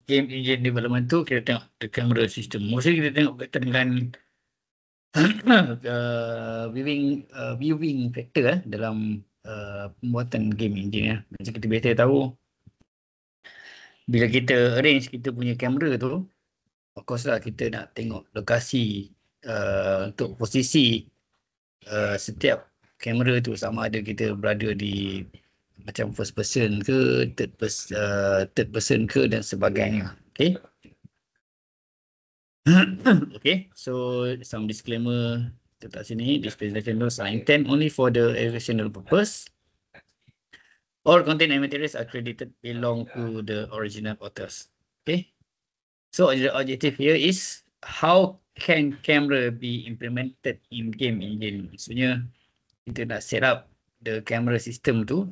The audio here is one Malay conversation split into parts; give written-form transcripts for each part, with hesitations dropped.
game engine development tu kita tengok the camera system. Mostly kita tengok berkaitan dengan viewing factor dalam pembuatan game engine ya. Macam kita biasa tahu bila kita arrange kita punya kamera tu, of course lah kita nak tengok lokasi untuk posisi setiap kamera tu, sama ada kita berada di macam first person ke, third person ke dan sebagainya. Okay. Okay, so some disclaimer kat sini. This presentation notes are intended only for the educational purpose. All content and materials are credited belong to the original authors. Okay, so the objective here is how can camera be implemented in game engine. Maksudnya kita nak set up the camera system tu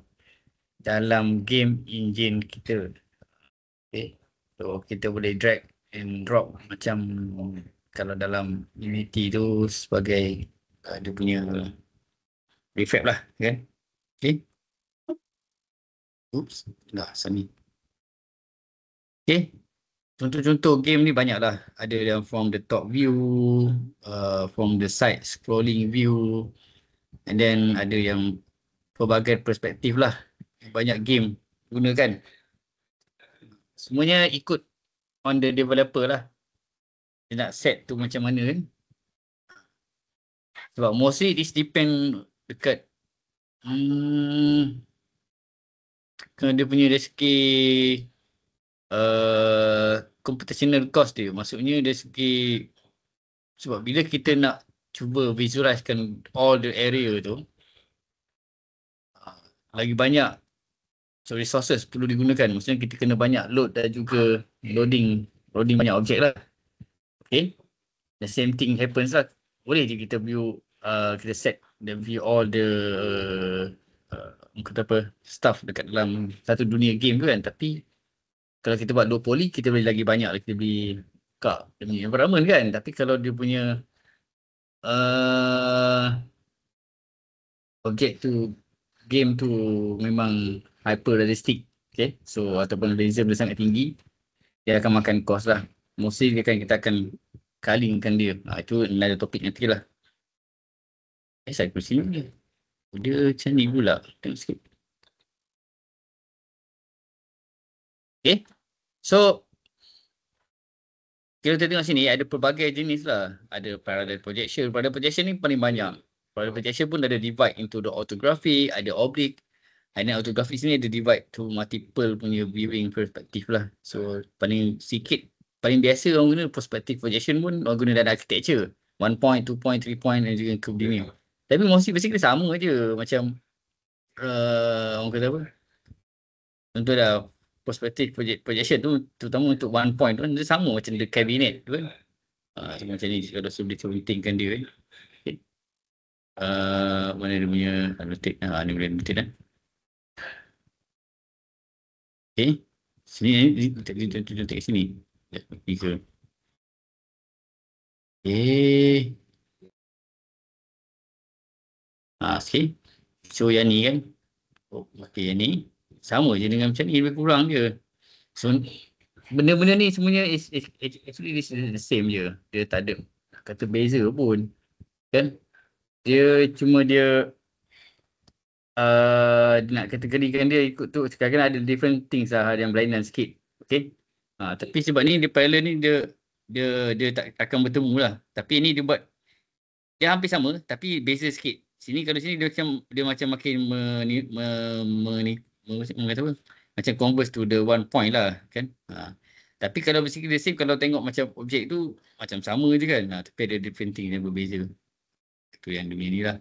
dalam game engine kita. Okay, so kita boleh drag and drop macam kalau dalam Unity tu sebagai dia punya reflect lah kan. Okay. Oops, dah sini. Okay. Contoh-contoh game ni banyak lah. Ada yang from the top view, from the side scrolling view, and then ada yang pelbagai perspektif lah. Banyak game gunakan. Semuanya ikut on the developer lah. Dia nak set tu macam mana kan. Sebab mostly this depend dekat kerana dia punya dari segi computational cost dia. Maksudnya dari segi sebab bila kita nak cuba visualizekan all the area tu, lagi banyak resources perlu digunakan. Maksudnya kita kena banyak load dan juga loading banyak objek lah. Okay, the same thing happens lah. Boleh je kita view, kita set the view all the kata apa, stuff dekat dalam satu dunia game tu kan. Tapi kalau kita buat low poly, kita boleh lagi banyak lah. Kita boleh buka dia punya environment kan. Tapi kalau dia punya objek tu, game tu memang hyper realistic, okay, so ataupun realism dia sangat tinggi, dia akan makan cost lah. Mostly kita akan kalingkan dia. Itu another topik nanti lah. Saya ke sini dia macam ni pula. Tengok sikit. Okay, so kita tengok sini ada pelbagai jenis lah. Ada parallel projection. Parallel projection ni paling banyak. Parallel projection pun ada divide into the orthography, ada oblique. Dan orthography sini ada divide to multiple punya viewing perspective lah. So paling sikit, paling biasa orang guna perspective projection pun orang guna dalam architecture. 1 point, 2 point, 3 point dan juga curve linear. Tapi mostly basically sama je. Macam orang kata apa? Contoh dah perspective projection tu, terutama untuk 1 point tu, dia sama macam the cabinet tu kan. Macam ni kalau sudah pentingkan dia kan. Okay. Mana dia punya annotate. Ni boleh annotate kan. Okay. Sini tunjuk kat sini. Ni ke. Okay. Sikit. So yang ni kan. Okay, yang ni. Sama je dengan macam ni, lebih kurang je. So, benda-benda ni semuanya actually this is the same je. Dia tak ada kata beza pun. Kan? Dia cuma dia nak kategorikan dia ikut tu. Sekarang ada different things lah yang berlainan sikit. Okay? Tapi sebab ni dia parallel ni dia tak akan bertemu lah. Tapi ni dia buat, dia hampir sama tapi beza sikit. Sini kalau sini dia macam makin mengata apa? Macam converse to the 1 point lah kan. Tapi kalau basically the same, kalau tengok macam objek tu macam sama je kan. Tapi ada different thing yang berbeza. Itu yang dia ni lah.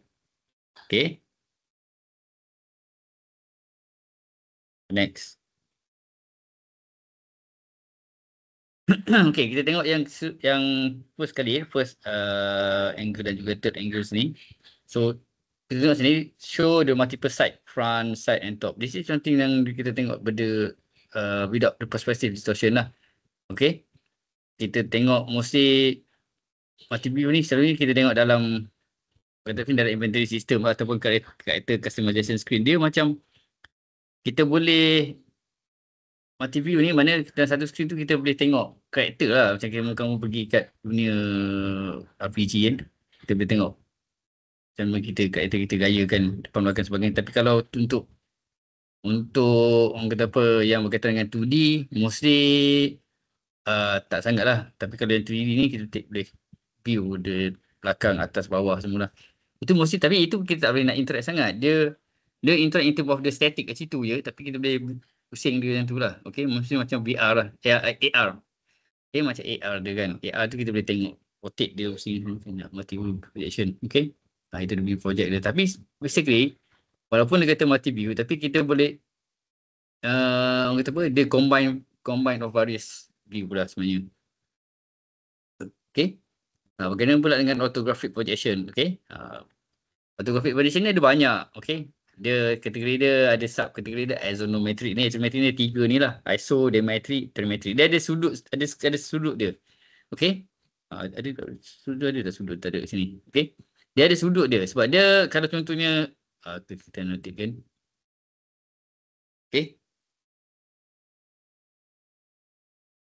Okay. Next. Okay, kita tengok yang first kali, first angle dan juga third angles ni. So kita tengok sini, show the multiple side, front, side and top. This is something yang kita tengok benda without the perspective distortion lah. Okay. Kita tengok mostly multi-view ni selalunya kita tengok dalam inventory system ataupun character customization screen. Dia macam kita boleh multi view ni mana dalam satu screen tu kita boleh tengok karakter lah. Macam kamu pergi kat dunia RPG kan, kita boleh tengok macam mana kita karakter kita gayakan depan belakang sebagainya. Tapi kalau untuk orang kata apa yang berkaitan dengan 2D mostly tak sangat lah. Tapi kalau yang 3D ni kita boleh view dia belakang, atas, bawah semua lah. Itu mostly, tapi itu kita tak boleh nak interact sangat. Dia interact in terms of the static kat situ je, tapi kita boleh pusing dia macam tu lah. Okay, mostly macam VR lah. AR. Okay, macam AR dia kan. AR tu kita boleh tengok rotate dia pusing nak multi-view projection. Okay. Itu dia punya project dia. Tapi basically, walaupun dia kata multi-view, tapi kita boleh orang kata apa, dia combine of various view pula sebenarnya. Okay. Bagaimana pula dengan orthographic projection? Okay. Orthographic projection ni ada banyak. Okay. Dia kategori dia ada sub kategori dia isometric ni. Isometric ni 3 ni lah. Iso, dimetri, trimetri. Dia ada sudut, ada sudut dia. Okay. Ada sudut, ada tak sudut? Tak ada kat sini. Okay. Dia ada sudut dia. Sebab dia kalau contohnya kita notikan. Okay.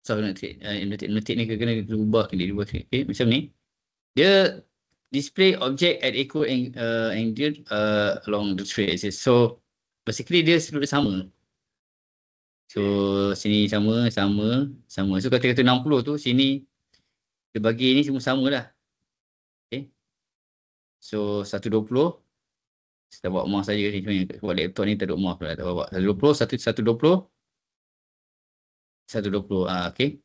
So notik ni kena ubah sikit. Okay, macam ni. Dia display object at equal angle along the tray axis. So basically dia sudut sama. So sini sama. So kalau kita kata 60 tu sini dia bagi ni semua sama lah. Okay. So 120. Kita bawa mouse saja ni sebenarnya. Buat laptop ni tak ada mouse pula, tak bawa. 120. 120. Okay.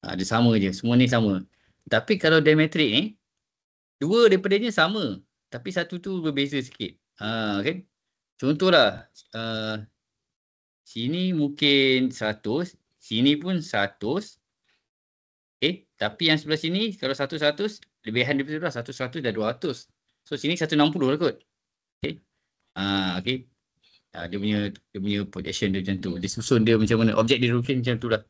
Dia sama je. Semua ni sama. Tapi kalau diametrik ni, dua daripadanya sama. Tapi satu tu berbeza sikit. Okay. Contohlah. Sini mungkin 100. Sini pun 100. Okay. Tapi yang sebelah sini, kalau 100, lebihan dia betul lah. 100 dah 200. So sini 160 lah kot. Okay. Okay. Dia punya projection dia macam tu. Dia susun dia macam mana. Objek dia lukis macam tu lah.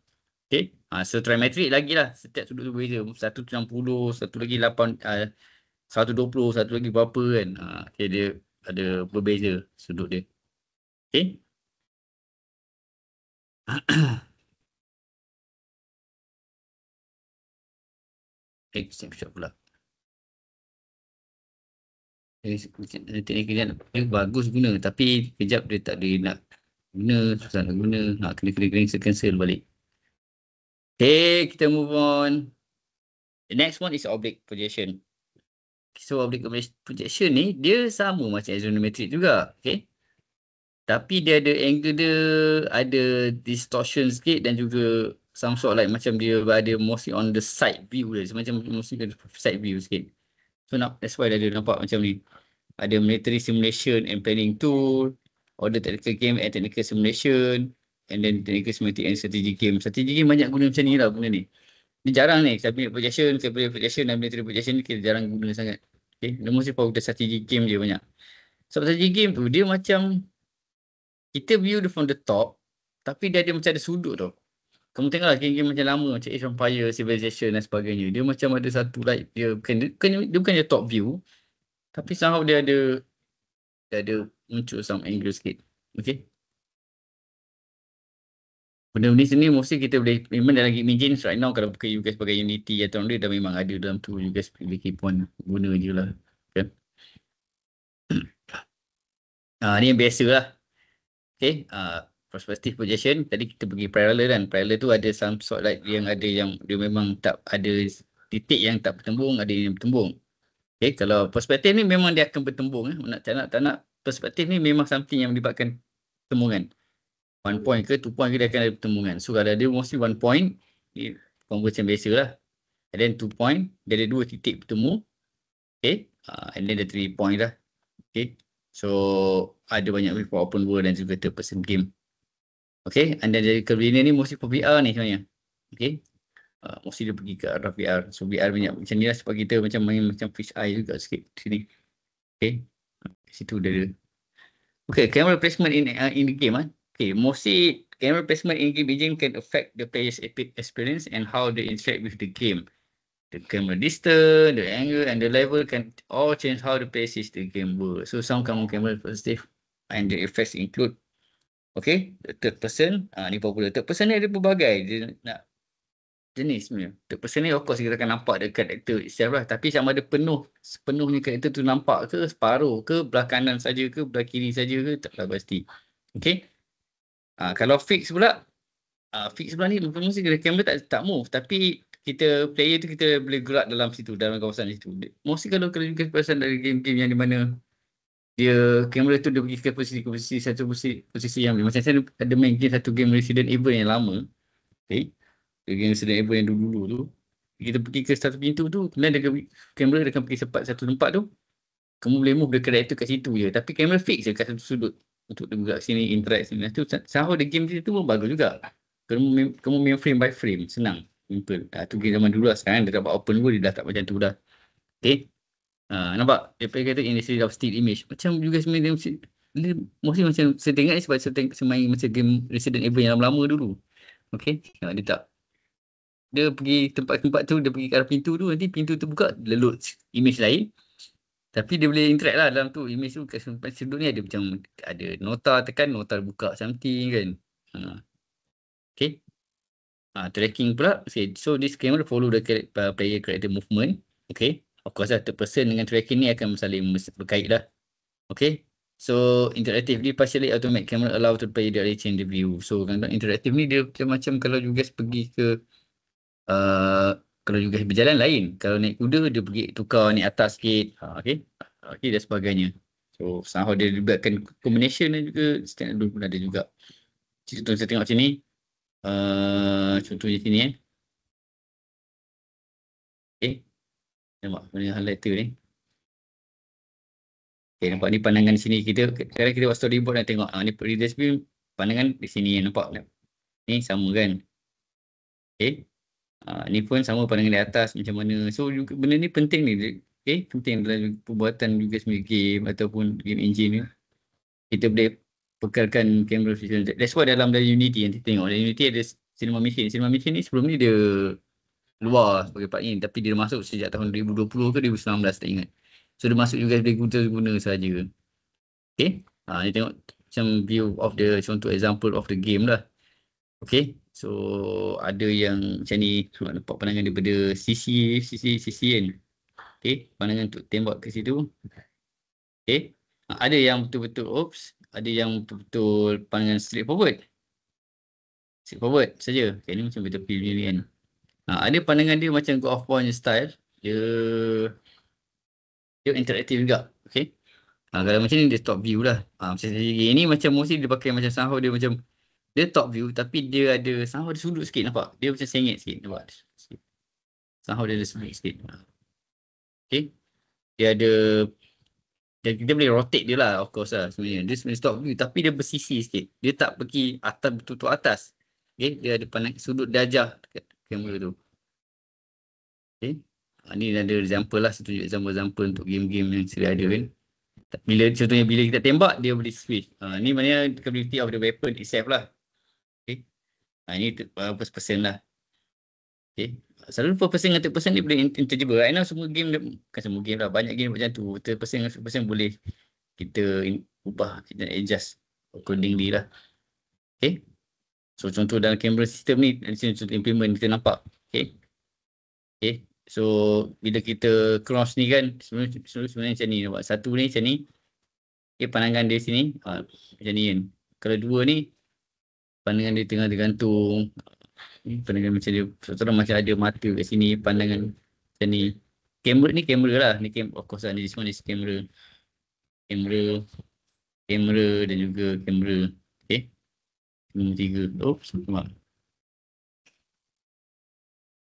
Okay. So trimetrik lagi lah. Setiap sudut tu berbeza. 160, satu lagi 8, 120, satu lagi berapa kan. Okay, dia ada berbeza sudut dia. Okay. Snapshot pula. Teknik kejap dia bagus guna. Tapi kejap dia tak boleh nak guna. Susah nak guna. Kena cancel balik. Okay, kita move on. The next one is oblique projection. So oblique projection ni dia sama macam isometric juga. Okay. Tapi dia ada angle dia, ada distortion sikit dan juga some sort like macam dia ada mostly on the side view dia. Macam mostly side view sikit. So that's why dia nampak macam ni. Ada military simulation and planning tool, order technical game and technical simulation, and then technical simulation and strategy game. Strategy game banyak guna macam ni lah benda ni. Ni jarang ni, cabinet projection dan military projection ni kita jarang guna sangat. Okay, dia mesti for the strategy game je banyak. So strategy game tu dia macam kita view dia from the top, tapi dia ada macam ada sudut tau. Kamu tengoklah game-game macam lama, macam Age of Empires, Civilization dan sebagainya. Dia macam ada satu like, dia bukan je top view, tapi somehow dia ada muncul some angle sikit. Okay. Benda ni sini mesti kita boleh, memang dalam game engine right now kalau you guys pakai Unity atau dia dah memang ada dalam tu, you guys boleh keep on guna je lah. Okay. Ni yang biasa lah. Okay. Perspective projection, tadi kita pergi parallel kan. Parallel tu ada some sort like yang ada yang dia memang tak ada titik yang tak bertembung, ada yang bertembung. Okay, kalau perspektif ni memang dia akan bertembung. Tak nak perspektif ni memang something yang melibatkan pertembungan. 1 point ke 2 point ke dia akan ada pertembungan. So kalau dia mostly 1 point, conversion biasa lah. And then 2 point, dia ada 2 titik bertemu. Okay, and then ada 3 point lah. Okay, so ada banyak way for open world dan juga third person game. Okay, and then dari kerana ni mostly for VR ni sebenarnya. Okay, mostly dia pergi ke arah VR. So VR banyak macam ni lah sebab kita macam main macam fish eye juga sikit sini. Okay, situ dia. Okay, camera placement in the game. Okay, mostly camera placement in game engine can affect the player's experience and how they interact with the game. The camera distance, the angle and the level can all change how the player sees the game work. So some camera perspective and the effects include Okay, third person, ni popular. Third person ni ada pelbagai. Dia nak jenis sebenarnya. Third person ni of course kita akan nampak ada karakter itself lah. Tapi sama ada sepenuhnya karakter tu nampak ke, separuh ke, belah kanan saja ke, belah kiri saja ke, taklah pasti. Okay. Kalau fix pula, fix pula ni mesti kamera tak move. Tapi kita player tu kita boleh gerak dalam situ, dalam kawasan situ. Mesti kalau juga perasan dari game-game yang di mana dia kamera tu dia pergi ke posisi yang macam saya ada main game satu game Resident Evil yang lama. Okay. Game Resident Evil yang dulu-dulu tu. Kita pergi ke satu pintu tu, kemudian kamera dia akan pergi sepat satu tempat tu. Kamu boleh move the character kat situ je. Tapi kamera fix je kat satu sudut. Untuk dia gerak sini, interact sini. Tu somehow the game tu pun bagus juga. Kamu main frame by frame. Senang. Simple. Tu game zaman dulu lah. Sekarang dia dah buat open world, dia dah tak macam tu dah. Okay. Nampak? Dia kata in the series of still image. Macam juga sebenarnya dia mostly macam saya tengok ni sebab saya main macam game Resident Evil yang lama dulu. Okay. Dia tak. Dia pergi tempat-tempat tu, dia pergi ke arah pintu tu, nanti pintu tu buka, dia load image lain. Tapi dia boleh interact lah dalam tu. Image tu kat sudut ni ada macam ada nota, tekan nota buka something kan. Okay. Tracking pula. Okay. So this camera follow the player character movement. Okay. Of course lah, third person dengan tracking ni akan saling berkait lah. Okay. So interactively partially automatic camera allow to player to change the view. So kadang-kadang interaktif ni dia macam kalau you guys pergi ke kalau you guys berjalan lain. Kalau naik kuda dia pergi tukar naik atas sikit. Okay. Okay dan sebagainya. So somehow dia libatkan combination dan juga stand alone pun ada juga. Contoh saya tengok sini. Contohnya sini Okay. Nampak mana highlighter ni. Okay, nampak ni pandangan sini kita. Sekarang kita buat storyboard nak tengok. Ni reader's view. Pandangan di sini nampak. Ni sama kan. Okay. Ni pun sama pandangan di atas macam mana. So juga, benda ni penting ni. Okay. Penting dalam pembuatan juga sebenarnya game ataupun game engine ni. Kita boleh bekalkan camera visual. That's why dalam Unity yang kita tengok. Dalam Unity ada Cinema Machine. Cinema Machine ni sebelum ni dia luar sebagai part ni. Tapi dia masuk sejak tahun 2020 ke 2019 tak ingat. So dia masuk juga boleh guna saja. Okay. Ni tengok macam view of the contoh example of the game lah. Okay. So ada yang macam ni. Sebab nampak pandangan daripada sisi kan. Okay. Pandangan untuk tembak ke situ. Okay. Ada yang betul-betul ada yang betul-betul pandangan straight forward saja. Okay, ni macam betul film ni kan. Ada pandangan dia macam God of War style. Dia interaktif juga. Okay. Kalau macam ni dia top view lah. Macam segi ni macam mesti dia pakai macam somehow dia macam dia top view tapi dia ada somehow dia sudut sikit nampak. Dia macam sengit sikit nampak. Somehow dia ada sudut sikit. Okay. Dia ada dan kita boleh rotate dia lah of course lah sebenarnya. Dia sebenarnya top view tapi dia bersisi sikit. Dia tak pergi atas betul-betul atas. Okay. Dia ada pandang sudut darjah dekat kamera tu. Okay. Ni ada example lah. Saya tunjuk example untuk game-game yang sedia ada kan. Contohnya bila kita tembak dia boleh switch. Ni maknanya capability of the weapon itself lah. Okay. Ni first person lah. Okay. Selalu first person dengan third person dia boleh interchangeable. Right now semua game, bukan semua game lah. Banyak game macam tu. Third person dengan first person boleh kita ubah, kita adjust accordingly lah. Okay. So contoh dalam camera system ni, contoh implement kita nampak. Okay. Okay. So bila kita cross ni kan, sebenarnya macam ni. Nampak satu ni macam ni. Okay, pandangan dia sini. Macam ni kan. Kalau dua ni, pandangan dia tengah tergantung. Pandangan macam dia, seorang macam ada mata kat sini, pandangan macam ni. Kamera lah. Ni of course lah, this one is kamera. Kamera dan juga kamera. Okay. Nombor 3. Nampak.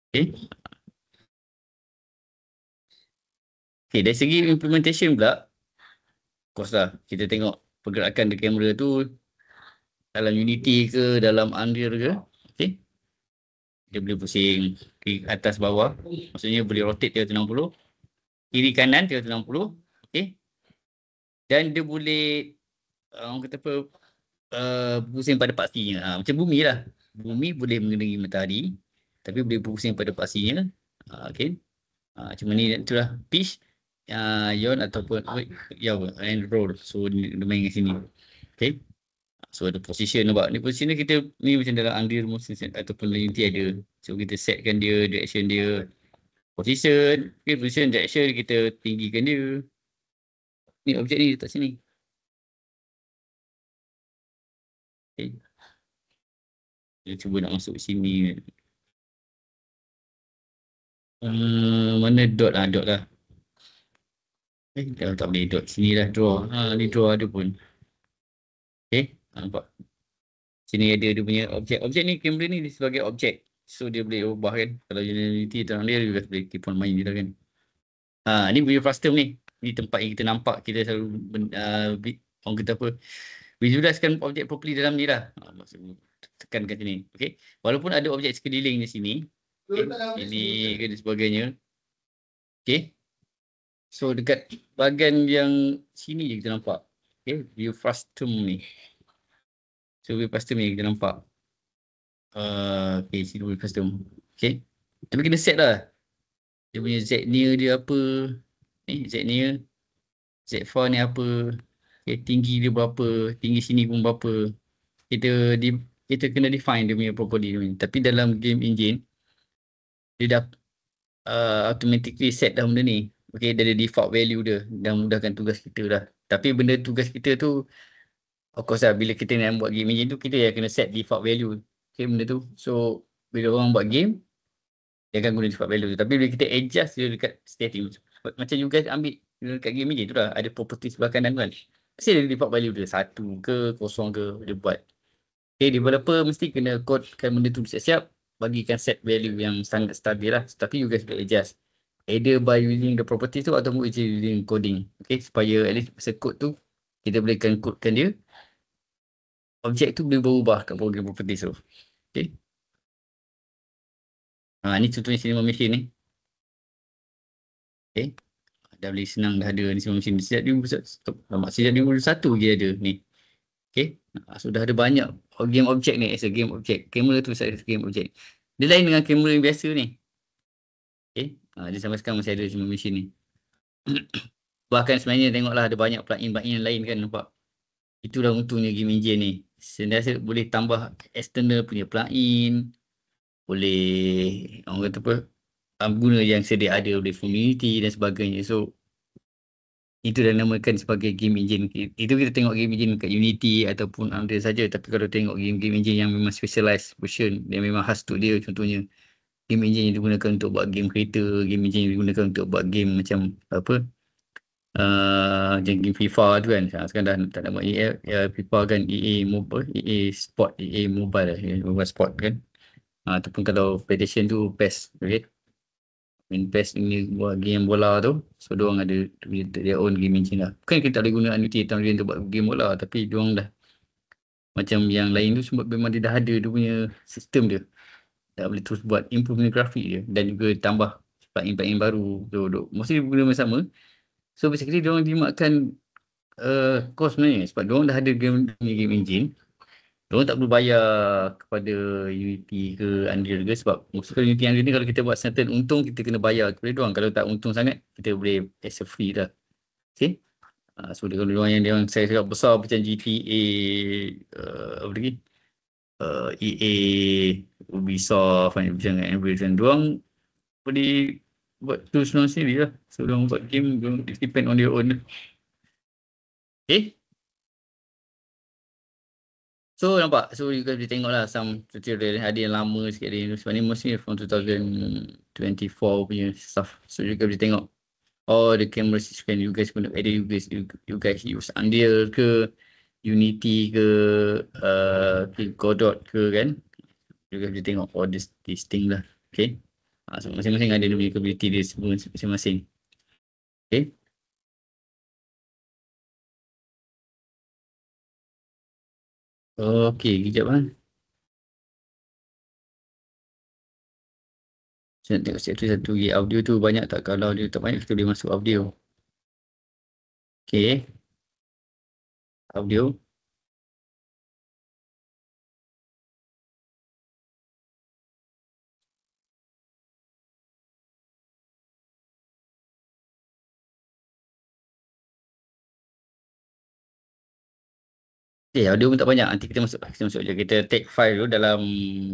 Okay. Okay, dari segi implementation pula, of course lah, kita tengok pergerakan di kamera tu dalam Unity ke, dalam Unreal ke. Okay. Dia boleh pusing ke atas bawah. Maksudnya boleh rotate 360. Kiri kanan 360. Okay. Dan dia boleh, orang kata apa, pusing pada pastinya. Macam bumi lah. Bumi boleh mengelilingi matahari. Tapi boleh pusing pada pastinya. Okay. Cuma ni itulah pitch. Yawn ataupun and roll. So dia main kat sini. Okay. So ada position, nampak? Ni position ni kita, ni macam dalam Unreal Motion ataupun Unity ada. So kita setkan dia, direction dia, position. Okay, position, direction kita tinggikan dia. Ni objek ni letak sini. Okay. Dia cuba nak masuk sini. Mana dot lah, dot lah. Tak boleh dot sini lah, draw. Ni draw ada pun. Okay, nampak? Sini ada dia punya objek. Objek ni, kamera ni dia sebagai objek. So dia boleh ubah kan. Kalau Unity terang dia juga boleh keep on main je lah kan. Ni view custom ni. Ni tempat yang kita nampak. Kita selalu orang kata apa, visualizekan objek properly dalam ni lah. Maksud tekankan sini. Okay. Walaupun ada objek sekeliling di sini. Okay. Ini dan sebagainya. Okay. So dekat bahagian yang sini je kita nampak. Okay. View custom ni. So view custom ni kita nampak. Okay, sini view custom. Okay. Tapi kena set lah. Dia punya Z near dia apa. Ni Z near. Z far ni apa. Okay, tinggi dia berapa. Tinggi sini pun berapa. Kita kena define dia punya property ni. Tapi dalam game engine, dia dah automatically set dah benda ni. Okay, dia ada default value dia. Dan mudahkan tugas kita dah. Tapi benda tugas kita tu, of course lah, bila kita nak buat game engine tu, kita yang kena set default value. Okay, benda tu. So, bila orang buat game, dia akan guna default value tu. Tapi bila kita adjust dia dekat setting, macam you guys ambil dekat game engine tu dah, ada property sebelah kanan kan. Mesti ada default value dia, 1 ke, 0 ke, dia buat. Okay, developer mesti kena codekan benda tu siap-siap, bagikan set value yang sangat stabil lah. Tapi you guys boleh adjust. Either by using the property tu ataupun using coding. Okay, supaya at least masa code tu, kita bolehkan codekan dia. Objek tu boleh berubah kat program property tu. Okay. Ni contohnya cinema machine ni. Okay. Dah boleh senang dah ada ni cinema machine. Sejak 2001 je ada ni. Okay. So dah ada banyak game objek ni as a game objek. Kamera tu as a game objek. Dia lain dengan kamera yang biasa ni. Okay. Dia sampai sekarang masih ada cinema machine ni. Bahkan sebenarnya tengoklah ada banyak plugin-plugin yang lain kan, nampak. Itulah untungnya game engine ni. Sentiasa boleh tambah external punya plugin. Boleh orang kata apa, guna yang sedia ada, boleh Unity dan sebagainya. So itu dah namakan sebagai game engine. Itu kita tengok game engine kat Unity ataupun Unreal saja. Tapi kalau tengok game-game engine yang memang specialized version, yang memang khas untuk dia, contohnya game engine yang digunakan untuk buat game creator, game engine yang digunakan untuk buat game macam apa, macam game FIFA tu kan. Sekarang dah tak nama EA, FIFA kan, EA Mobile, EA Sport, EA Mobile, Mobile Sport kan. Ataupun kalau PlayStation tu PES, okay. Main PES ni buat game bola tu. So diorang ada their own game engine lah. Bukan kita tak boleh guna Unity atau Unreal untuk buat game bola, tapi diorang dah macam yang lain tu sebab memang dia dah ada dia punya sistem dia. Dah boleh terus buat improvement grafik dia dan juga tambah plugin-plugin baru. So mesti guna sama. So basically diorang dimakkan cost sebenarnya sebab diorang dah ada game engine. Diorang tak perlu bayar kepada Unity ke Unreal ke, sebab maksudnya Unity Unreal ni kalau kita buat certain untung, kita kena bayar kepada diorang. Kalau tak untung sangat, kita boleh as a free dah. Okay. So kalau diorang yang saya cakap besar macam GTA, apa lagi, EA, Ubisoft, macam Unreal kan, diorang boleh buat tools diorang sendiri lah. So diorang buat game, diorang depend on their own. Okay. So nampak, so you guys boleh tengok lah some tutorial, ada yang lama sikit, ada yang sebab ni mostly from 2024 punya stuff. So you guys boleh tengok all the cameras you guys guna, either you guys use Unreal ke, Unity ke, Godot ke kan. You guys boleh tengok all this thing lah. Okay. So masing-masing ada dia punya capability dia semua masing-masing. Okay. Okay, kejap lah. Saya nak tengok satu lagi. Audio tu banyak tak? Kalau audio tak banyak, kita boleh masuk audio. Okay. Audio. Audio pun tak banyak. Nanti kita masuk je. Kita take file dulu dalam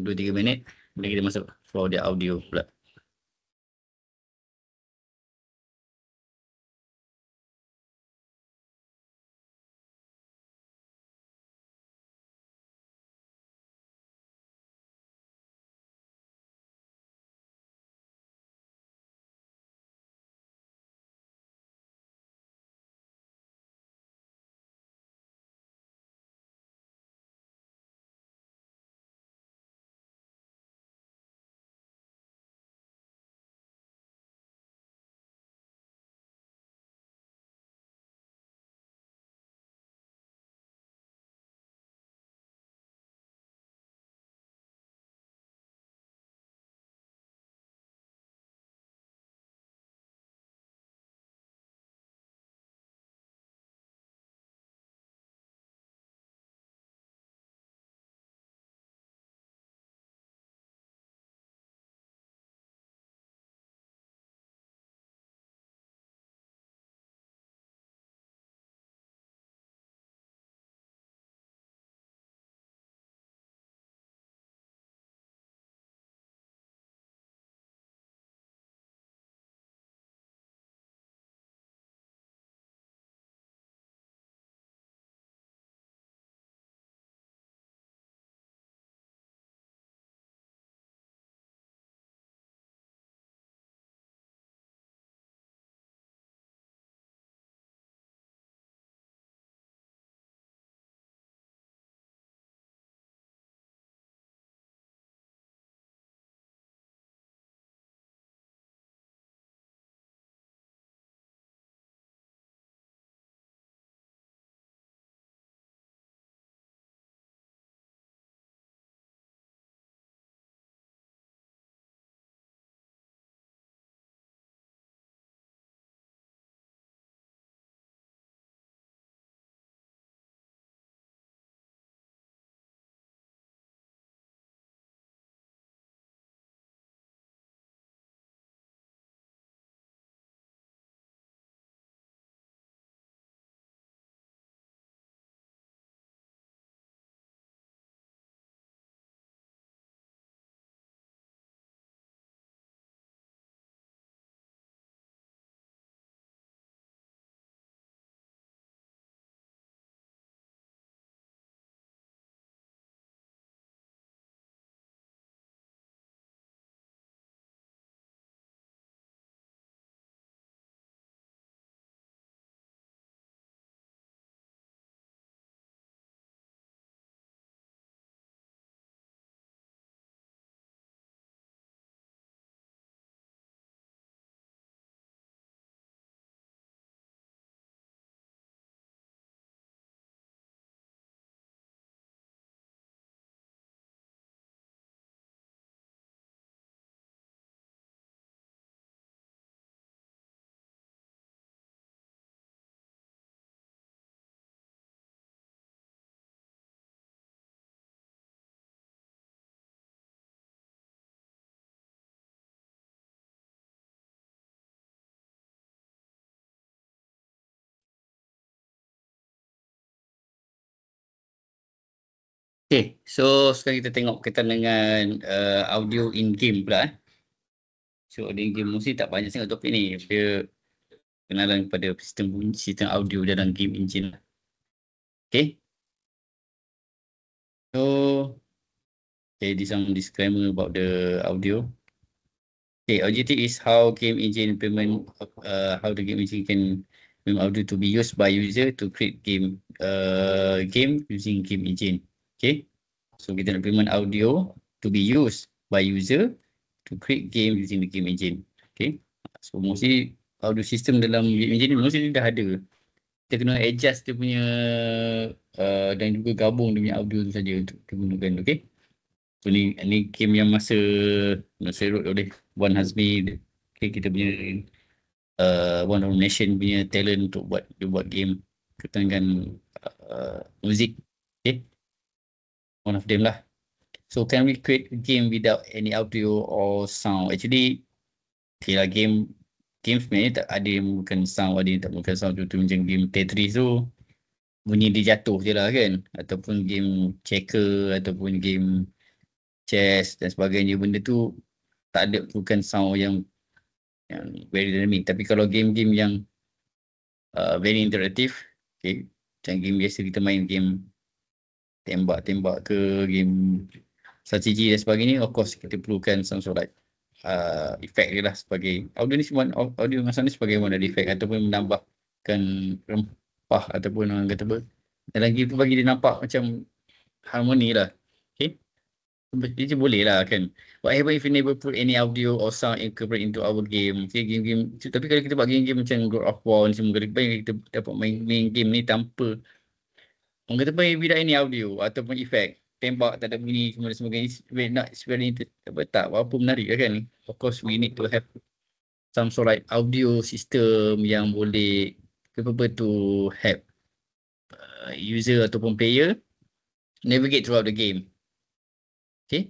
2-3 minit. Kemudian kita masuk for the audio pula. Okay, so sekarang kita tengok berkaitan dengan audio in game pula. So audio in game mesti tak banyak sangat topik ni. Dia kenalan kepada sistem audio dalam game engine. Okay, so this some disclaimer about the audio. Okay, objective is how game engine implement how the game engine can implement audio to be used by user to create game using game engine. Okay, so kita nak implement audio to be used by user to create game using the game engine. Okay, so mesti audio system dalam game engine ni mesti dah ada. Kita kena adjust dia punya dan juga gabung dia punya audio tu saja untuk digunakan. Okay, so ni game yang masa road oleh Wan Hazmi. Okay, kita punya One of Nation punya talent untuk buat game berkaitan dengan muzik. Okay, one of them lah. So can we create a game without any audio or sound? Actually, okay lah, game sebenarnya tak ada yang menggunakan sound, ada yang tak menggunakan sound. Contoh macam game Tetris tu, bunyi dia jatuh je lah kan, ataupun game checker ataupun game chess dan sebagainya, benda tu tak ada, bukan sound yang very dynamic. Tapi kalau game-game yang very interaktif, okay, macam game biasa kita main game tembak-tembak ke, game strategi dan sebagainya, of course kita perlukan some sort like effect dia lah, sebagai audio ni semua, audio masa ni sebagai one of the effect ataupun menambahkan rempah ataupun orang kata apa, dalam game tu bagi dia nampak macam harmoni lah. Okay, dia je boleh lah kan. What happen if you never put any audio or sound incorporate into our game? Okay, game-game tapi kalau kita buat game-game macam God of War ni semua, kalau kita dapat main game ni tanpa, orang kata apa, without any audio ataupun effect, tembak tak ada bunyi semua dan sebagainya, it's very tak apa menarik kan. Of course we need to have some sort like audio system yang boleh capable to help user ataupun player navigate throughout the game. Okay,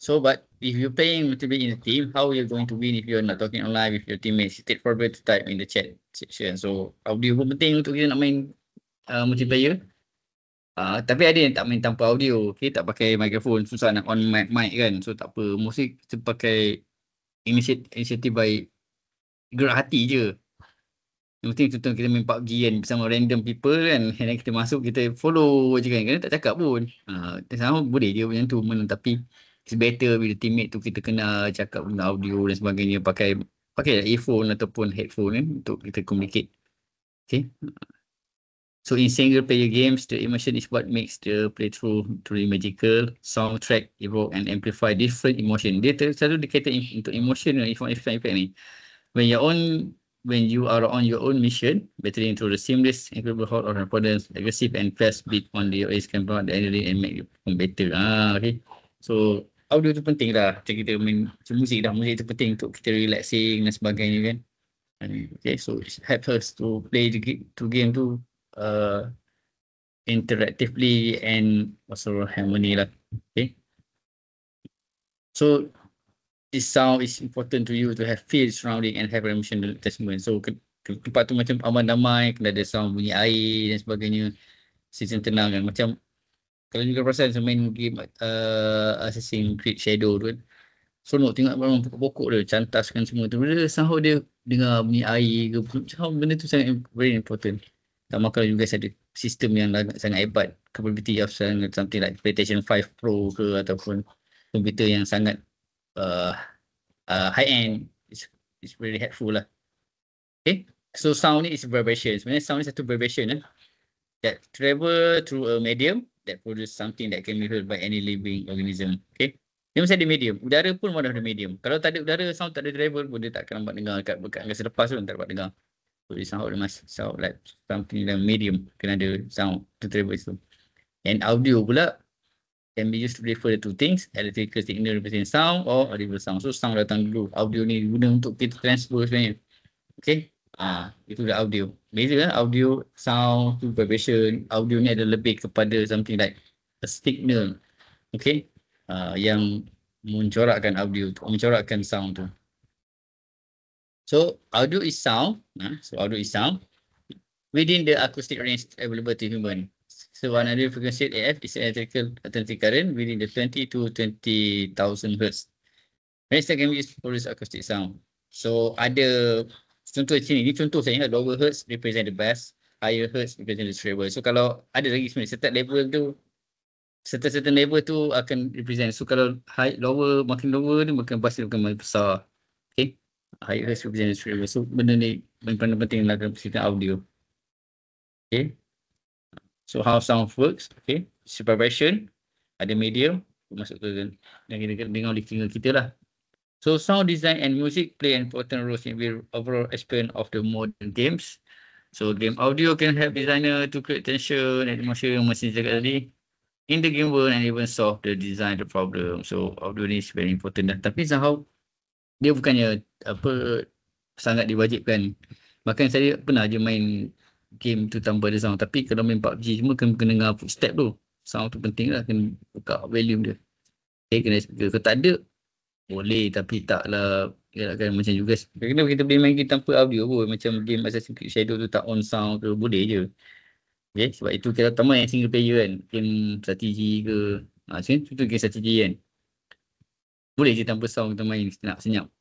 so but if you're playing multiplayer in a team, how you're going to win if you're not talking online with your teammates? Take forever to type in the chat section. So audio pun penting untuk kita nak main multiplayer. Tapi ada yang tak main tanpa audio, okay, tak pakai mikrofon, susah nak on mic kan. So tak apa, mesti kita pakai inisiatif by gerak hati je. Yang penting contoh kita main PUBG kan bersama random people kan, and then kita masuk, kita follow je kan, kena tak cakap pun. Sama boleh je macam tu, tapi it's better bila teammate tu kita kena cakap guna audio dan sebagainya, pakai earphone ataupun headphone kan untuk kita communicate. Okay. So in single player games, the immersion is what makes the playthrough truly magical. Soundtrack evoke and amplify different emotion. Dia selalu dikaitkan untuk emotion dan effect ni. When you are on your own mission, battling through the seamless, incredible horde of opponents, aggressive and fast beat on the ace can provide the adrenaline and make you better. Okay. So audio tu penting lah. Macam kita main musik dah, musik tu penting untuk kita relaxing dan sebagainya kan. Okay, so it helps us to play the game tu interactively and also harmony lah. Okay, so this sound is important to you to have feel surrounding and have emotional attachment. So tempat tu macam aman damai, kena ada sound bunyi air dan sebagainya, season tenang kan. Macam kalau juga perasan main game Assassin's Creed Shadow tu kan, seronok tengok orang pokok-pokok dia cantaskan semua tu, bila sound dia dengar bunyi air ke, benda tu sangat very important. Sama kalau you guys ada sistem yang sangat hebat, capability of something like PlayStation 5 Pro ke, ataupun komputer yang sangat high end, it's very helpful lah. Okay, so sound ni is vibration. Sebenarnya sound ni satu vibration that travel through a medium that produce something that can be heard by any living organism. Okay, dia mesti ada medium. Udara pun one of the medium. Kalau tak ada udara, sound tak ada travel pun dia tak akan dapat dengar. Kat angkasa lepas pun tak dapat dengar. So this sound must sound like something like medium, kena ada sound to travel itu. And audio pula can be used to refer to things, electrical signal represent sound or audible sound. So sound datang dulu, audio ni guna untuk kita transfer sebenarnya. Okay, itu dah audio. Beza kan, audio, sound tu vibration. Audio ni ada lebih kepada something like a signal, okay, yang mencorakkan audio tu, mencorakkan sound tu. So audio is sound. So audio is sound within the acoustic range available to human. So another frequency AF is electrical alternating current within the 20 to 20,000 Hz. Range that can be used to produce acoustic sound. So ada contoh sini, ni contoh saya ingat, lower Hz represent the bass, higher Hz represent the treble. So kalau ada lagi sebenarnya certain level tu akan represent. So kalau lower, makin lower ni makin bass dia makin besar. Okay, higher Hz represent the treble. So benda ni paling penting dalam sistem audio. Okay, so how sound works? Okay, vibration, ada medium masuk ke yang kita dengar di telinga kita lah. So sound design and music play an important role in the overall experience of the modern games. So game audio can help designer to create tension and emotion yang masih cakap tadi in the game world and even solve the design the problem. So audio ni is very important dah. Tapi somehow dia bukannya sangat diwajibkan. Bahkan saya pernah je main game tu tanpa ada sound. Tapi kalau main PUBG semua kena dengar footstep tu. Sound tu penting lah, kena buka volume dia. Okay, kena speaker. Kalau tak ada, boleh, tapi taklah kan macam juga. Kenapa kita boleh main game tanpa audio pun, macam game Assassin's Creed Shadow tu tak on sound tu, boleh je. Okay, sebab itu kita utama yang single player kan, game strategi ke. Sebenarnya itu game strategi kan. Boleh je tanpa sound kita main senyap-senyap.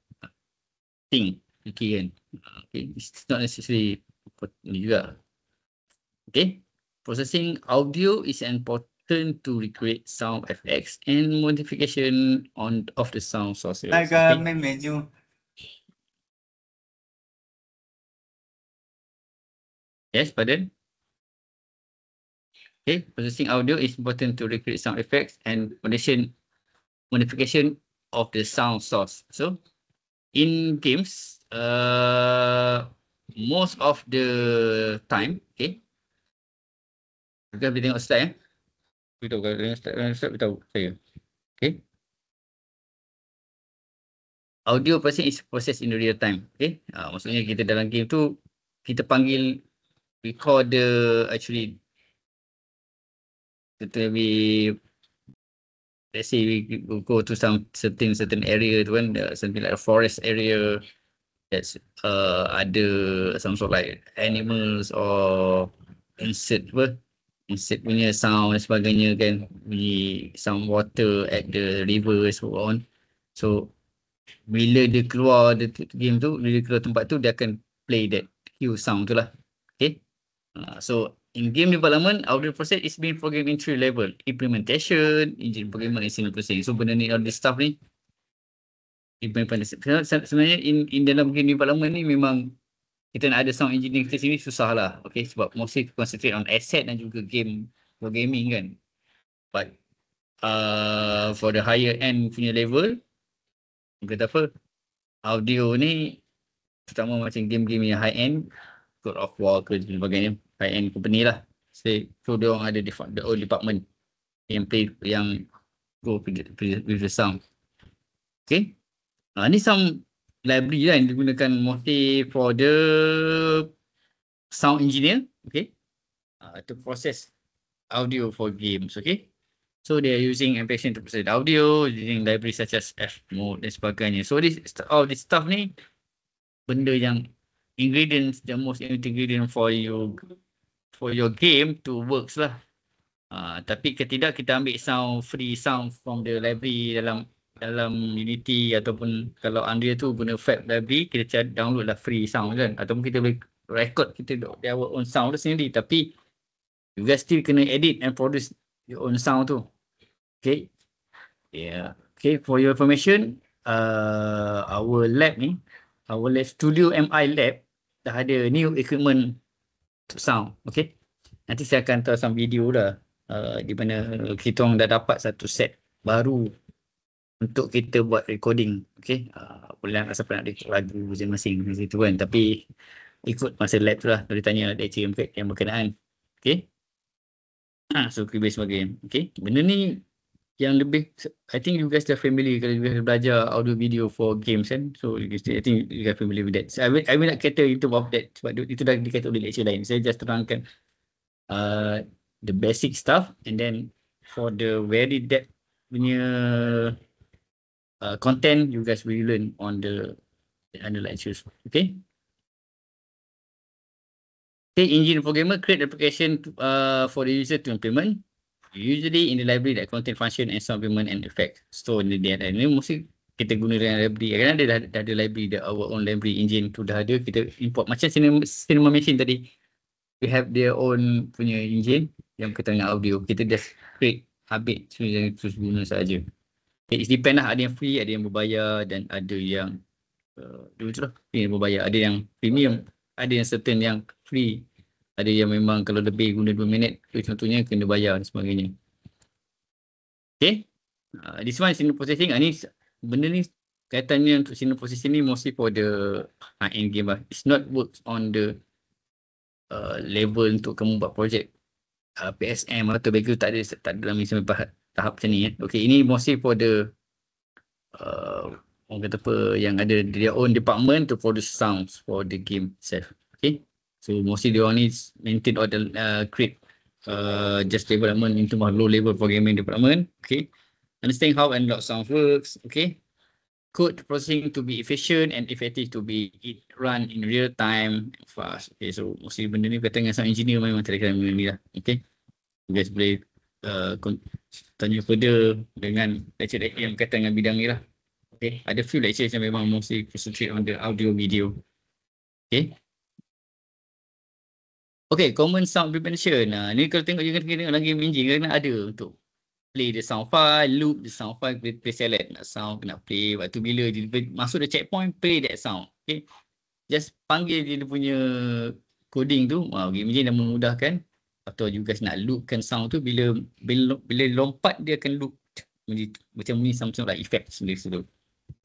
Think, fikir kan. Okay, it's not necessary ni juga. Okay, processing audio is important to recreate sound effects and modification of the sound sources. Naga main menu. Yes, pardon. Okay, processing audio is important to recreate sound effects and modification of the sound source. So, in games, most of the time, okay, kita boleh tengok slide Beritahu kalau tengok slide beritahu saya. Okay. Audio processing is processed in real time. Okay. Maksudnya kita dalam game tu, kita panggil recorder actually we let's say we go to some certain area tu kan, something like a forest area that's ada some sort like animals or insect punya sound dan sebagainya kan, bunyi some water at the river so on. So bila dia keluar game tu, bila dia keluar tempat tu, dia akan play that cue sound tu lah. Okay. So in game development, audio process is being programmed in 3 level: implementation, engine programming, and signal processing. So benda ni, all this stuff ni implementation. Sebenarnya in dalam game development ni memang kita nak ada sound engineering kita sini susah lah. Okay, sebab mostly concentrate on asset dan juga game programming kan. But for the higher end punya level, kata apa, audio ni terutama macam game-game yang high end, God of War ke sebagainya, high end company lah. So dia orang ada the own department yang go with the sound. Okay. Ni some library lah yang digunakan mostly for the sound engineer, okay, to process audio for games, okay. So they are using MPation to process audio, using library such as F-mode dan sebagainya. So all this stuff ni benda yang ingredients, the most ingredient for your game to works lah. Tapi ketidak kita ambil free sound from the library dalam Unity, ataupun kalau Unreal tu guna Fab library, kita download lah free sound kan, ataupun kita boleh record kita our own sound tu sendiri, tapi you guys still kena edit and produce your own sound tu. Okay. Yeah. Okay, for your information, our lab Studio MI Lab dah ada new equipment to sound. Okay. Nanti saya akan tahu some video lah, di mana kita orang dah dapat satu set baru untuk kita buat recording. Okay. Boleh lah siapa nak record lagu masing-masing di situ kan. Tapi ikut masa lab tu lah. Boleh tanya DHM yang berkenaan. Okay. So base sebagainya. Okay. Benda ni yang lebih, I think you guys dah familiar kalau you guys belajar audio video for games kan. So I think you guys familiar with that. So, I will not cater into of that sebab itu dah dikata oleh lecture lain. Saya just terangkan the basic stuff, and then for the very depth punya content, you guys will learn on the lectures. Okay. Okay, engine programmer create application for the user to implement. Usually in the library that contain function and sound implement and effect. So ini mesti kita guna dengan library. Kerana dah ada library, our own library engine tu dah ada. Kita import macam Cinema Machine tadi. We have their own punya engine yang berkaitan dengan audio. Kita just create, habis terus guna saja. It depend lah, ada yang free, ada yang berbayar, dan ada yang yang berbayar. Ada yang premium, ada yang certain yang free. Ada yang memang kalau lebih guna 2 minit, contohnya kena bayar dan sebagainya. Okay. This one signal processing. Benda ni kaitannya untuk signal processing ni mostly for the high-end game lah. It's not works on the level untuk kamu buat projek PSM atau background, tak ada dalam ni sampai tahap macam ni. Okay, ini mostly for the orang kata apa, yang ada their own department to produce sounds for the game itself. Okay. So mostly dia orang ni maintain or create just development into low level programming development. Okay. Understand how analog sound works. Okay. code processing to be efficient and effective to be run in real time fast. Okay, so mesti benda ni berkaitan dengan sound engineer memang terkait benda ni lah. Okay, you guys boleh tanya further dengan lecture-lecture yang berkaitan dengan bidang ni lah. Okay, ada few lectures yang memang mostly concentrate on the audio video. Okay. Okay, common sound implementation. Ni kalau tengok juga tengok dalam game engine kena ada untuk play the sound file, loop the sound file, play select nak sound, kena play. Waktu bila dia masuk the checkpoint, play that sound. Okay. Just panggil dia punya coding tu. Game engine dah memudahkan. Atau you guys nak loopkan sound tu, bila lompat dia akan loop macam ni, something like effect sendiri situ.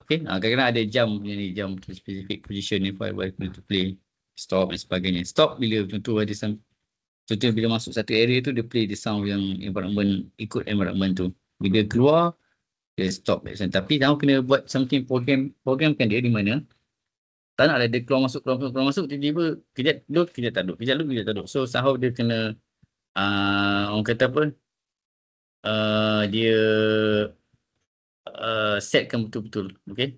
Okay, kadang-kadang ada jump ni, jump to specific position ni file to play, stop dan sebagainya. Stop bila contoh ada contoh bila masuk satu area tu dia play the sound yang environment, ikut environment tu. Bila keluar dia stop. Tapi kamu kena buat something programkan dia di mana tak nak ada dia keluar masuk tiba-tiba kejap load, kejap tak load, kejap load, kejap tak load. So somehow dia kena orang kata apa, dia setkan betul-betul. Okay,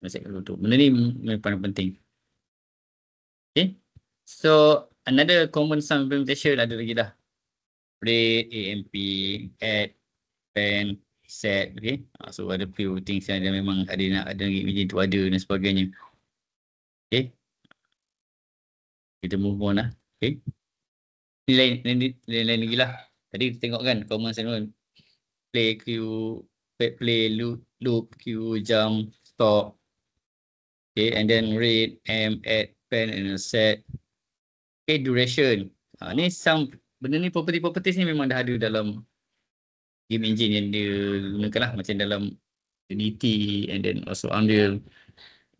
setkan betul-betul. Benda ni paling penting. Okay, so another common sound implementation ada lagi dah. Read, AMP, add, pen, set. Okay, so ada few things yang ada memang ada image tu ada dan sebagainya. Okay, kita move on lah. Okay, ni lain lagi lah. Tadi kita tengok kan common sound, play, queue, play, loop, queue, jump, stop. Okay, and then read, amp, add, pen, and set. Okay, duration. Ni sound, benda ni properties ni memang dah ada dalam game engine yang dia gunakan lah. Macam dalam Unity and then also Unreal.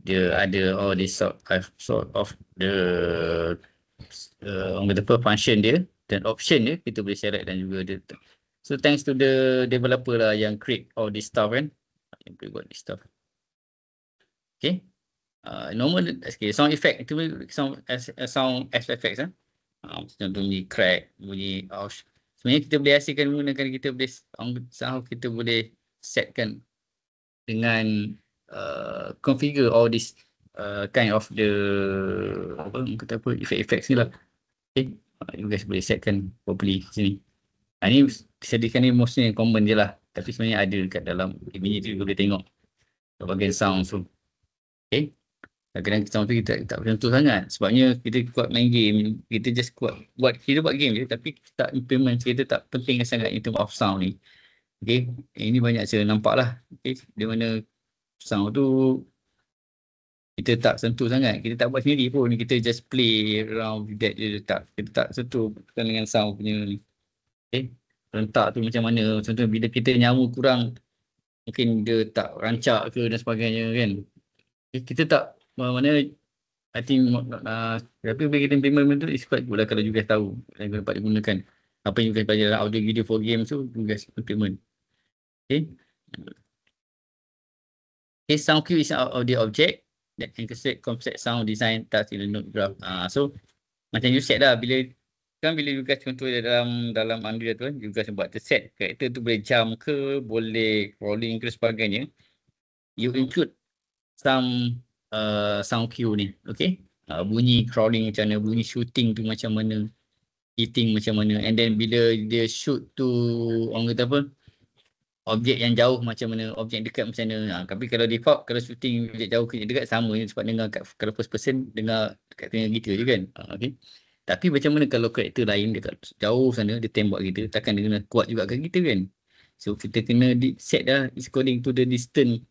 Dia ada all this sort of the orang kata apa, function dia dan option dia kita boleh select dan juga dia. So thanks to the developer lah yang create all this stuff kan, yang boleh buat this stuff. Okay, normal sound effect itu sound effects contoh bunyi crack, bunyi ouch. Sebenarnya kita boleh hasilkan menggunakan, kita boleh somehow kita boleh setkan dengan configure all this kind of the kata apa, effects ni lah. Okay, you guys boleh setkan properly sini. Ni disediakan ni mostly yang common je lah, tapi sebenarnya ada kat dalam image tu boleh tengok bahagian sound tu. Okay, kadang-kadang sound tu kita tak menentu sangat sebabnya kita kuat main game, kita just kita buat game je tapi kita tak implement, kita tak penting sangat in terms of sound ni. Okay, ini banyak saya nampak lah. Okay, di mana sound tu kita tak sentuh sangat, kita tak buat sendiri pun, kita just play around with that je, kita tak sentuh dengan sound punya ni. Okay, rentak tu macam mana, contoh bila kita nyawa kurang mungkin dia tak rancak ke dan sebagainya kan. Okay, kita tak mana I think tapi bila kita implement tu is quite good lah kalau you guys tahu yang dapat digunakan apa yang you guys belajar dalam audio video for games tu, you guys implement. Okay. Okay, sound cue is an audio object that encapsulates complex sound design task in a node graph. So macam you set dah, bila you guys contoh dalam Unreal tu, you guys buat set karakter tu boleh jump ke, boleh crawling ke sebagainya. You include some sound cue ni, okay? Bunyi crawling macam mana, bunyi shooting tu macam mana, hitting macam mana, and then bila dia shoot tu orang kata apa, objek yang jauh macam mana, objek dekat macam mana. Tapi kalau default, kalau shooting objek jauh ke dekat sama je, sebab dengar kalau first person dengar dekat telinga kita je kan. Okay. Tapi macam mana kalau karakter lain dekat jauh sana dia tembak kita, takkan dia kena kuat juga kat kita kan. So kita kena set dah according to the distance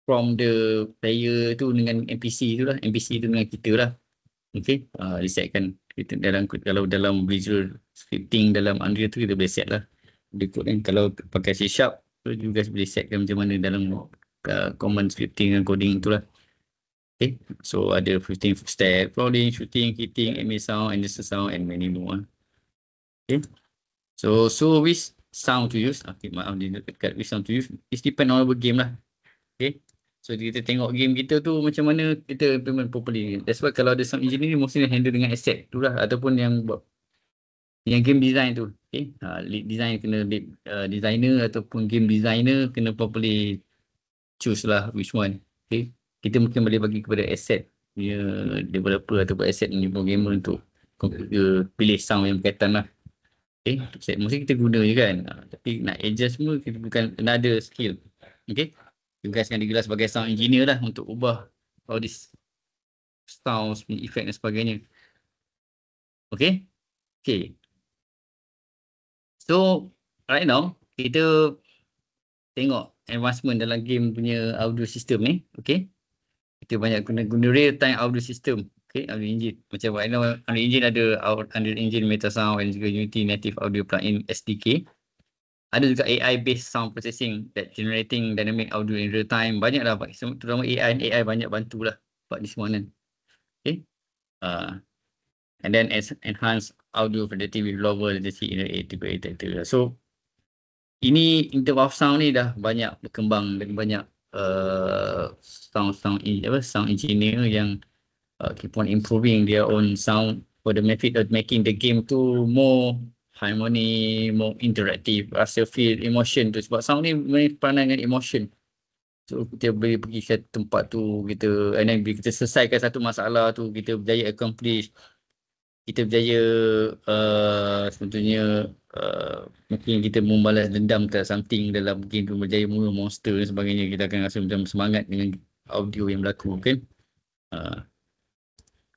from the player tu dengan NPC tu lah, NPC tu dengan kita lah. Okay, disetkan kita kalau dalam visual scripting dalam Unreal tu kita boleh set lah. Dia kod kan, kalau pakai C# so you guys boleh setkan macam mana dalam command scripting dan coding tu lah. Okay, so ada 15 step, crawling, shooting, hitting, emit sound, industrial sound and many more. Okay, so which sound to use? Okay, maaf dia dekat which sound to use, it depend on our game lah. Okay, so kita tengok game kita tu macam mana kita implement properly. That's why kalau ada sound engineer mostly handle dengan asset tu lah, ataupun yang buat yang game design tu. Okay, lead design kena lead designer ataupun game designer kena properly choose lah which one. Okay. Kita mungkin boleh bagi kepada asset punya developer ataupun asset punya programmer untuk pilih sound yang berkaitan lah. Okay. Mesti kita guna je kan. Tapi nak adjust semua kita bukan another skill. Okay. Tugas yang digelar sebagai sound engineer lah untuk ubah all this sounds, effect dan sebagainya. Okay. Okay. So right now kita tengok advancement dalam game punya audio system ni. Okay. Kita banyak guna real time audio system. Okay, audio engine. Macam right now audio engine ada Unreal Engine, Metasound dan juga Unity Native Audio Plugin SDK. Ada juga AI based sound processing that generating dynamic audio in real time. Banyak lah, terutama AI banyak bantulah buat di semua kan. Okay. And then enhance audio fidelity with lower latency in the detector. So ini in terms of sound ni dah banyak berkembang dan banyak sound engineer yang keep on improving their own sound for the method of making the game tu more harmony, more interactive, rasa feel emotion tu, sebab sound ni main peranan dengan emotion. So kita boleh pergi ke tempat tu, kita and then bila kita selesaikan satu masalah tu, kita berjaya accomplish, kita berjaya sebetulnya mungkin kita membalas dendam terhadap something dalam game tu, berjaya membunuh monster dan sebagainya, kita akan rasa macam semangat dengan audio yang berlaku kan.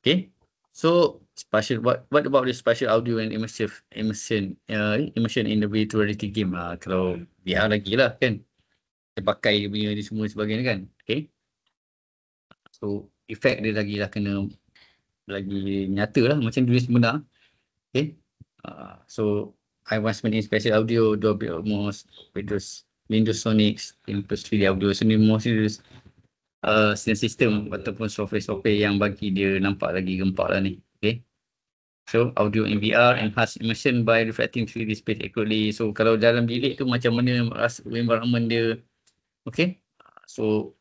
Okay, so what about the spatial audio and immersion in the virtual reality game? Kalau VR lagi lah kan, kita pakai dia punya ni semua sebagainya kan. Okay, so efek dia lagi lah kena lagi nyata lah macam dunia sebenar. Okay, so advancement in spatial audio, Dolby Atmos, Windows Sonics, Input 3D audio, so ni mostly sistem ataupun software yang bagi dia nampak lagi gempak lah ni. Okay, so audio in VR, enhance immersion by reflecting 3D space accurately. So kalau dalam bilik tu macam mana rasa environment dia. Okay, so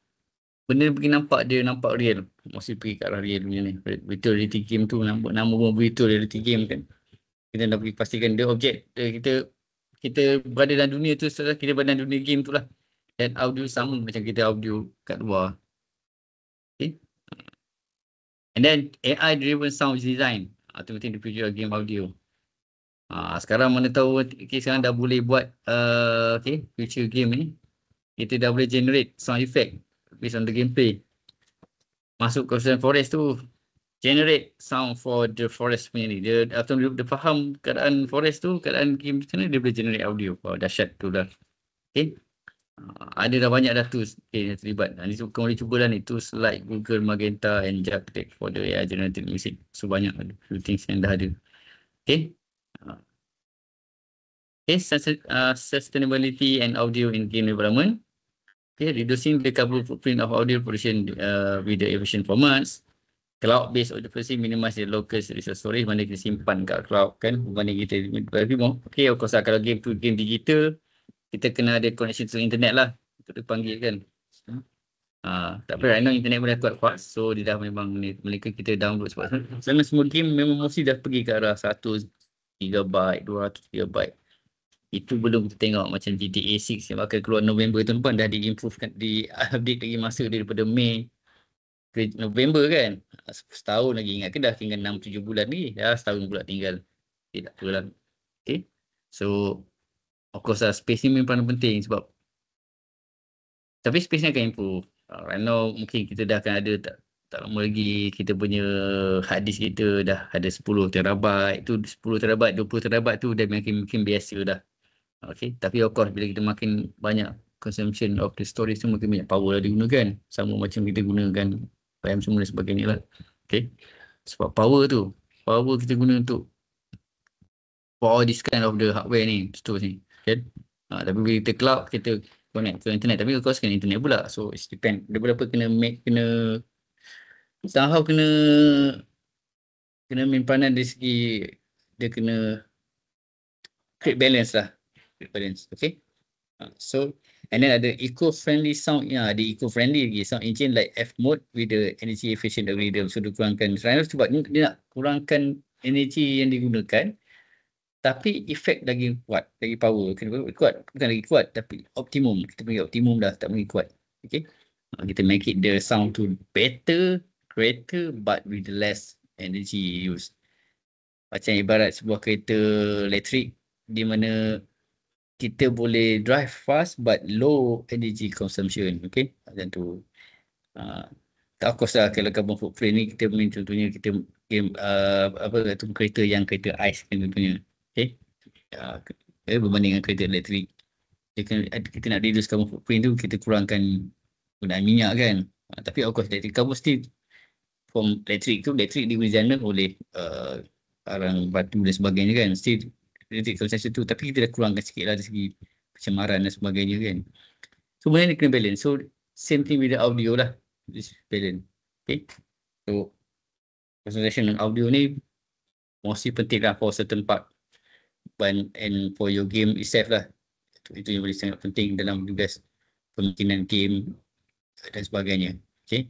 benda pergi nampak dia nampak real, mesti pergi ke arah real punya ni. Virtual reality game tu nama pun virtual reality game kan. Kita nak pergi pastikan dia objek kita berada dalam dunia tu, setelah kita berada dalam dunia game tu lah. Dan audio sama macam kita audio kat luar. Okay. And then AI driven sound design automating the future game audio. Sekarang mana tahu sekarang dah boleh buat future game ni, kita dah boleh generate sound effect based on the gameplay. Masuk ke forest tu, generate sound for the forest punya ni. Dia after dia faham keadaan forest tu, keadaan game macam mana, dia boleh generate audio. Dahsyat tu dah. Okay. Ada dah banyak dah tools yang terlibat. Ni kau boleh cuba lah ni, tools like Google Magenta and Japtek for the AI generated music. So banyak few things yang dah ada. Okay. Okay, sustainability and audio in game development. Okay, reducing the carbon footprint of audio production with the efficient formats. Cloud-based audio processing, minimize the local resource storage, mana kita simpan kat cloud kan, berbanding kita okay, of course lah, kalau game tu game digital, kita kena ada connection to internet lah untuk dipanggil kan. Tapi right now internet pun dah kuat, so dia dah memang mereka kita download sebab sekarang semua game memang mesti dah pergi ke arah 1 GB, 200 GB. Itu belum kita tengok macam GTA 6 yang bakal keluar November tahun depan, dah di-improvekan, di-update lagi masa daripada Mei ke November kan. Setahun lagi, ingat ke dah tinggal 6-7 bulan ni, dah setahun pula tinggal. Okay, tak apalah. Okay, so of course lah, space ni memang penting sebab tapi space ni akan improve. Right now mungkin kita dah akan ada tak lama lagi kita punya hard disk kita dah ada 10 terabyte. Tu 10 terabyte, 20 terabyte tu dah makin biasa dah. Okay, tapi of course bila kita makin banyak consumption of the storage tu, makin banyak power lah digunakan. Sama macam kita gunakan RAM semua dan sebagainya lah. Okay, sebab power kita guna untuk for all this kind of the hardware ni, stores ni. Okay. Tapi bila kita cloud, kita connect ke internet. Tapi of course kan internet pula. So it depend. Dia berapa somehow kena main peranan dari segi dia kena create balance lah. Create balance. Okay. So and then ada eco-friendly sound. Ada eco-friendly lagi sound engine like F mode with the energy efficient algorithm. So dia kurangkan. Sebab dia nak kurangkan energy yang digunakan. Tapi efek lagi kuat, lagi power. Kena kuat, bukan lagi kuat, tapi optimum. Kita panggil optimum dah, tak panggil kuat. Okay. Kita make it the sound to better, greater but with less energy used. Macam ibarat sebuah kereta elektrik di mana kita boleh drive fast but low energy consumption. Okay. Macam tu. Of course lah, kalau carbon footprint ni kita main contohnya kita apa tu kereta yang kereta ais kan contohnya. Okay. Berbanding dengan kereta elektrik. Kita nak reduce carbon footprint tu, kita kurangkan penggunaan minyak kan. Tapi of course elektrik car mesti from elektrik diguna oleh barang batu dan sebagainya kan. Mesti elektrik car macam tu, tapi kita dah kurangkan sikit lah dari segi pencemaran dan sebagainya kan. So benda ni kena balance. So same thing with the audio lah. This balance. Okay. So presentation dan audio ni mesti penting lah for certain part. And for your game itself lah. Itu yang boleh sangat penting dalam tugas pembikinan game dan sebagainya. Okay.